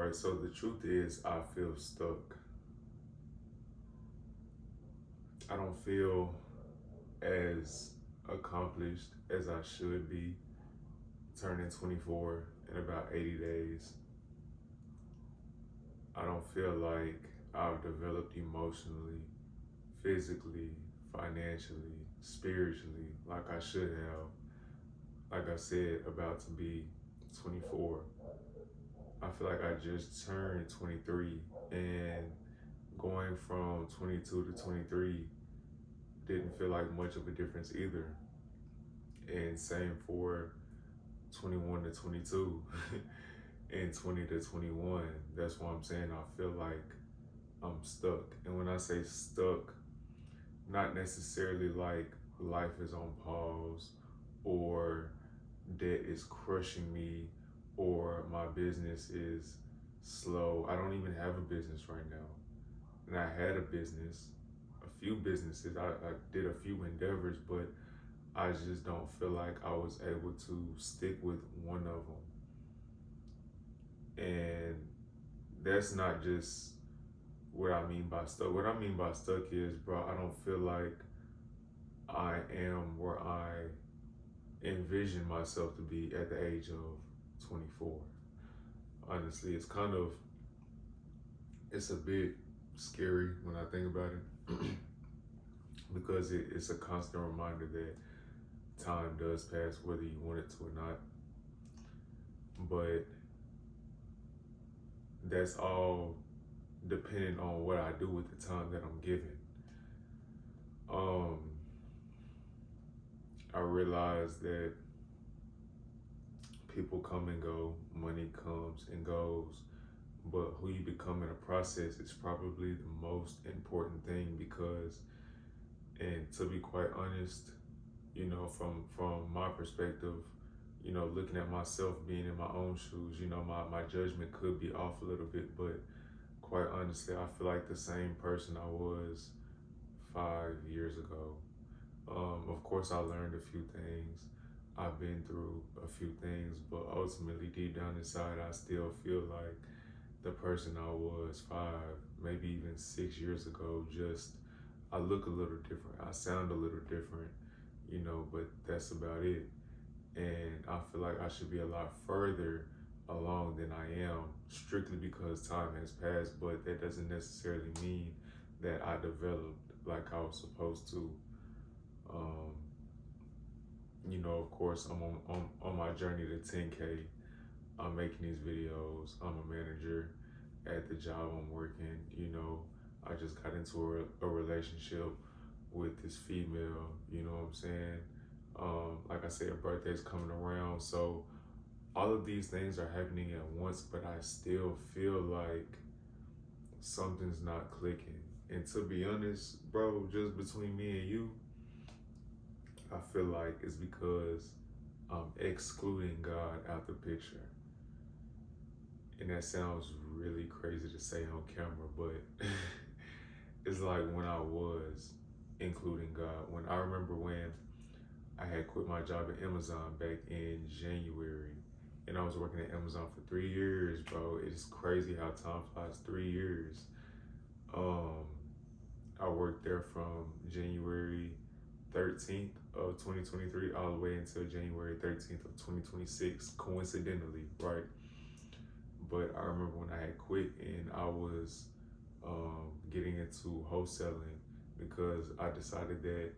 right? So the truth is, I feel stuck. I don't feel as accomplished as I should be, turning 24 in about 80 days. I don't feel like I've developed emotionally, physically, financially, spiritually, like I should have. Like I said, about to be 24. I feel like I just turned 23, and going from 22 to 23 didn't feel like much of a difference either. And same for 21 to 22 and 20 to 21. That's why I'm saying I feel like I'm stuck. And when I say stuck, not necessarily like life is on pause or debt is crushing me or my business is slow. I don't even have a business right now. And I had a business, a few businesses. I did a few endeavors, but I just don't feel like I was able to stick with one of them. And that's not just what I mean by stuck. What I mean by stuck is, bro, I don't feel like I am where I envision myself to be at the age of 24. Honestly, it's a bit scary when I think about it because it's a constant reminder that time does pass whether you want it to or not. But that's all depending on what I do with the time that I'm given. Um, I realize that people come and go, money comes and goes, but who you become in a process is probably the most important thing because, and to be quite honest, from my perspective, looking at myself being in my own shoes, my judgment could be off a little bit, but quite honestly, I feel like the same person I was 5 years ago. Of course, I learned a few things. I've been through a few things, but ultimately, deep down inside, I still feel like the person I was 5, maybe even 6 years ago. Just I look a little different. I sound a little different, but that's about it. And I feel like I should be a lot further along than I am, strictly because time has passed, but that doesn't necessarily mean that I developed like I was supposed to. Um, of course, I'm on my journey to 10K. I'm making these videos. I'm a manager at the job I'm working. I just got into a relationship with this female. You know what I'm saying? Like I said, her birthday's coming around. So all of these things are happening at once, but I still feel like something's not clicking. And to be honest, bro, just between me and you, I feel like it's because I'm excluding God out the picture. And that sounds really crazy to say on camera, but it's like when I was including God. I remember when I had quit my job at Amazon back in January, and I was working at Amazon for 3 years, bro. It's crazy how time flies. 3 years. Um, I worked there from January 13th of 2023 all the way until January 13th of 2026, coincidentally, right? But I remember when I had quit and I was getting into wholesaling because I decided that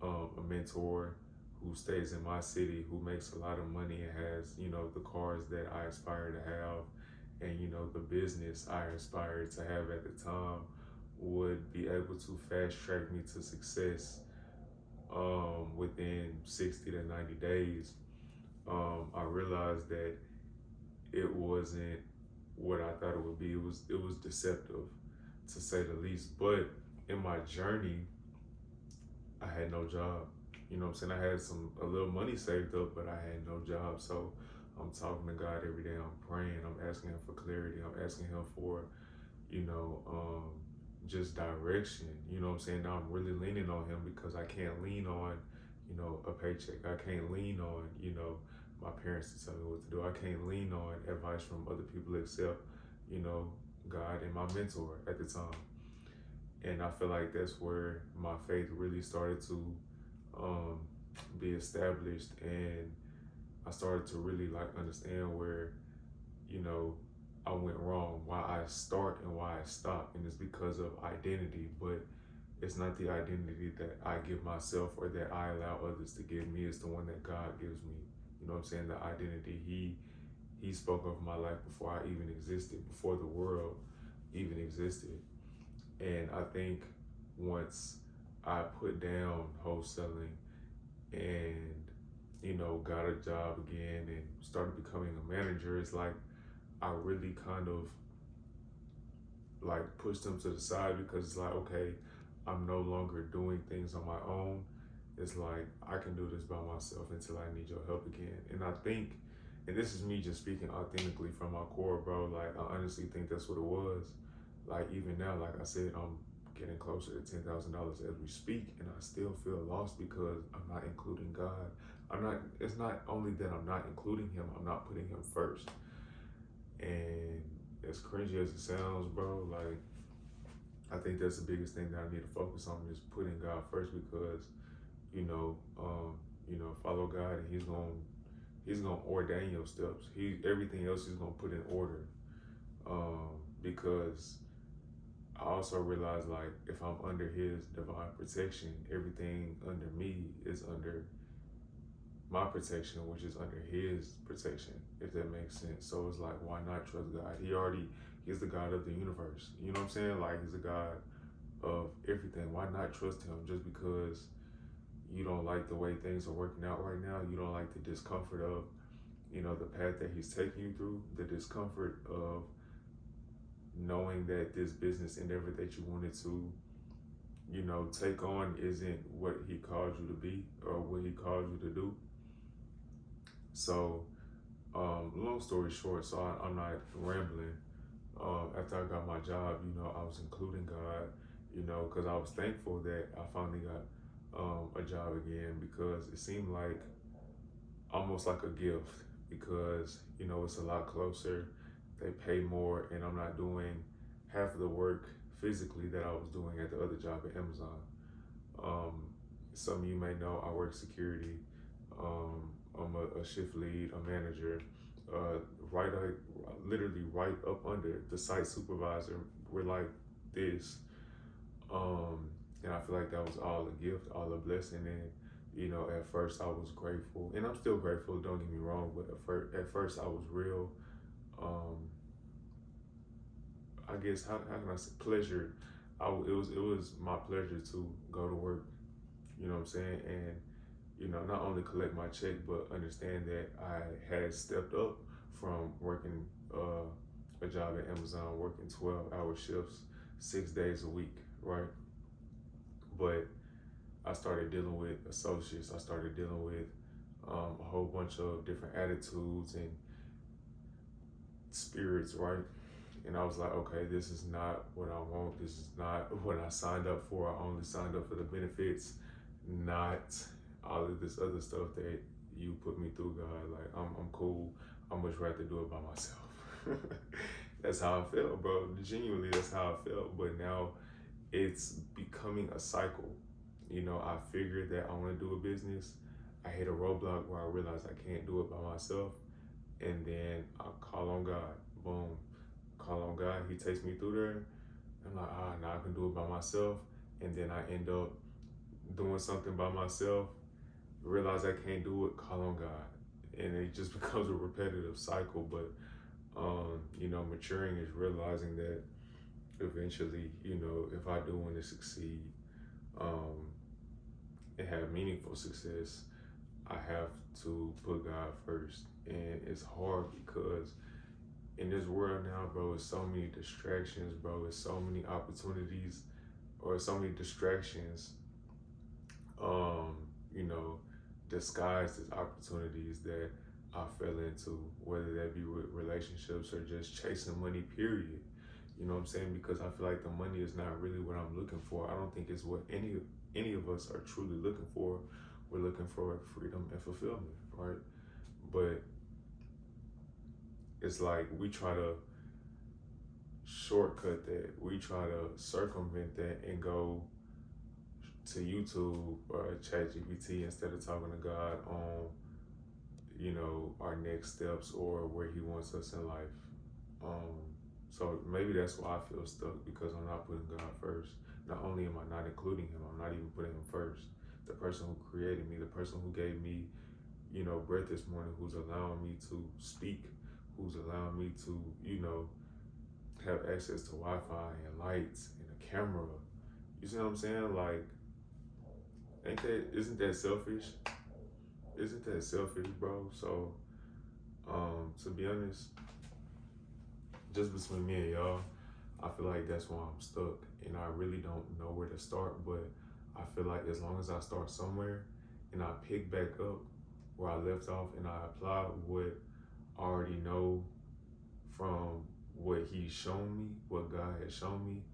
a mentor who stays in my city, who makes a lot of money and has, the cars that I aspire to have and, the business I aspired to have at the time would be able to fast track me to success within 60 to 90 days. I realized that it wasn't what I thought it would be. It was deceptive, to say the least. But in my journey, I had no job. You know what I'm saying? I had a little money saved up, but I had no job. So I'm talking to God every day. I'm praying. I'm asking Him for clarity. I'm asking Him for, you know, just direction. You know what I'm saying? Now I'm really leaning on Him because I can't lean on, a paycheck. I can't lean on, my parents to tell me what to do. I can't lean on advice from other people except you know, God and my mentor at the time. And I feel like that's where my faith really started to um, be established, and I started to really like understand where, you know, I went wrong, why I start and why I stop, and it's because of identity. But it's not the identity that I give myself or that I allow others to give me. It's the one that God gives me. You know what I'm saying? The identity He spoke of my life before I even existed, before the world even existed. And I think once I put down wholesaling and, you know, got a job again and started becoming a manager, it's like I really kind of like pushed them to the side, because it's like, okay, I'm no longer doing things on my own. It's like I can do this by myself until I need your help again. And I think, and this is me just speaking authentically from my core, bro, like I honestly think that's what it was. Like even now, like I said, I'm getting closer to $10,000 as we speak, and I still feel lost because I'm not including God. I'm not. It's not only that I'm not including Him, I'm not putting Him first. And as cringy as it sounds, bro, like I think that's the biggest thing that I need to focus on, is putting God first, because follow God, and He's gonna ordain your steps. Everything else He's gonna put in order. Because I also realize, like, if I'm under His divine protection, everything under me is under my protection, which is under His protection, if that makes sense. So it's like, why not trust God? He's the God of the universe. You know what I'm saying? Like, He's the God of everything. Why not trust Him just because you don't like the way things are working out right now? You don't like the discomfort of, the path that He's taking you through, the discomfort of knowing that this business endeavor that you wanted to, take on isn't what He called you to be or what He called you to do. So, long story short, so I'm not rambling. After I got my job, I was including God, because I was thankful that I finally got a job again, because it seemed like almost like a gift, because, it's a lot closer, they pay more, and I'm not doing half of the work physically that I was doing at the other job at Amazon. Some of you may know I work security. I'm a shift lead, a manager, literally right up under the site supervisor. We're like this. And I feel like that was all a gift, all a blessing. And, at first I was grateful, and I'm still grateful, don't get me wrong, but at first I was real, I guess, how can I say, pleasure. It was my pleasure to go to work, you know what I'm saying? And, not only collect my check, but understand that I had stepped up from working a job at Amazon, working 12-hour shifts, 6 days a week, right? But I started dealing with associates. I started dealing with a whole bunch of different attitudes and spirits, right? And I was like, okay, this is not what I want. This is not what I signed up for. I only signed up for the benefits, not all of this other stuff that you put me through, God. Like, I'm cool. I'd much rather do it by myself. That's how I felt, bro. Genuinely, that's how I felt. But now it's becoming a cycle. I figured that I want to do a business. I hit a roadblock where I realized I can't do it by myself. And then I call on God. Boom. Call on God. He takes me through there. I'm like, now I can do it by myself. And then I end up doing something by myself, realize I can't do it, call on God. And it just becomes a repetitive cycle. But, maturing is realizing that eventually, if I do want to succeed and have meaningful success, I have to put God first. And it's hard because in this world now, bro, it's so many distractions, bro. It's so many opportunities, or so many distractions, disguised as opportunities that I fell into, whether that be with relationships or just chasing money, period. You know what I'm saying? Because I feel like the money is not really what I'm looking for. I don't think it's what any of us are truly looking for. We're looking for freedom and fulfillment, right? But it's like we try to shortcut that. We try to circumvent that and go to YouTube or ChatGPT instead of talking to God on, our next steps or where He wants us in life. So maybe that's why I feel stuck, because I'm not putting God first. Not only am I not including Him, I'm not even putting Him first. The person who created me, the person who gave me, breath this morning, who's allowing me to speak, who's allowing me to, have access to Wi-Fi and lights and a camera. You see what I'm saying? Like, isn't that selfish? Isn't that selfish, bro? So, to be honest, just between me and y'all, I feel like that's why I'm stuck, and I really don't know where to start. But I feel like as long as I start somewhere and I pick back up where I left off and I apply what I already know from what He's shown me, what God has shown me,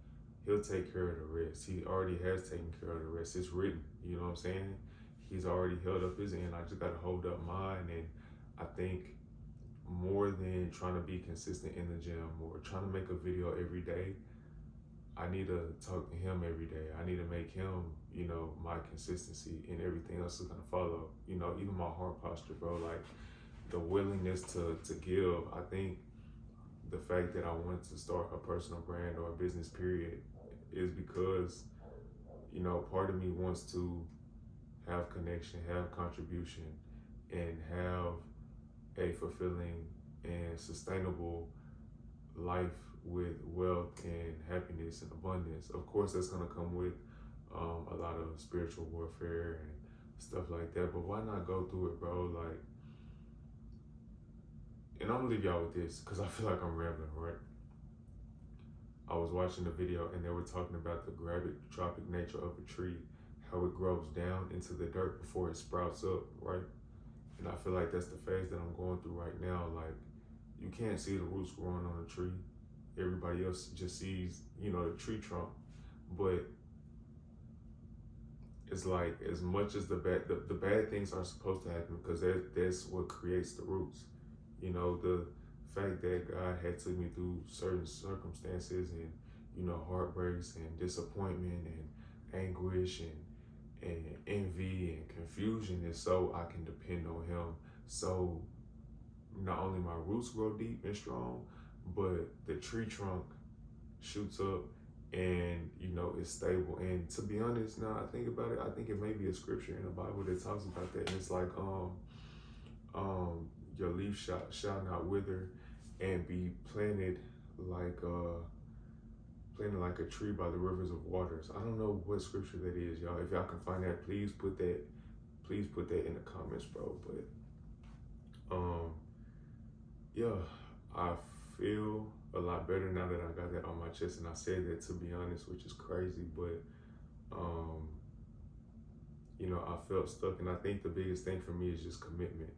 He'll take care of the rest. He already has taken care of the rest. It's written, you know what I'm saying? He's already held up His end. I just got to hold up mine. And I think more than trying to be consistent in the gym or trying to make a video every day, I need to talk to Him every day. I need to make Him, my consistency, and everything else is going to follow. Even my heart posture, bro, like the willingness to give. I think the fact that I wanted to start a personal brand or a business period is because, part of me wants to have connection, have contribution, and have a fulfilling and sustainable life with wealth and happiness and abundance. Of course, that's going to come with a lot of spiritual warfare and stuff like that, but why not go through it, bro? Like, and I'm gonna leave y'all with this because I feel like I'm rambling, right? I was watching the video and they were talking about the gravitropic nature of a tree, how it grows down into the dirt before it sprouts up, right? And I feel like that's the phase that I'm going through right now. Like, you can't see the roots growing on a tree. Everybody else just sees, the tree trunk. But it's like, as much as the bad things are supposed to happen, because that's what creates the roots. The fact that God had took me through certain circumstances and, heartbreaks and disappointment and anguish and envy and confusion is so I can depend on Him. So not only my roots grow deep and strong, but the tree trunk shoots up and, it's stable. And to be honest, now I think about it, I think it may be a scripture in the Bible that talks about that. And it's like, your leaf shall not wither, and be planted like a tree by the rivers of waters. I don't know what scripture that is, y'all. If y'all can find that, please put that in the comments, bro. But yeah, I feel a lot better now that I got that on my chest, and I said that, to be honest, which is crazy, but I felt stuck, and I think the biggest thing for me is just commitment.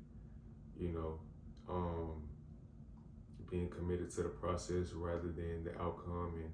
Being committed to the process rather than the outcome, and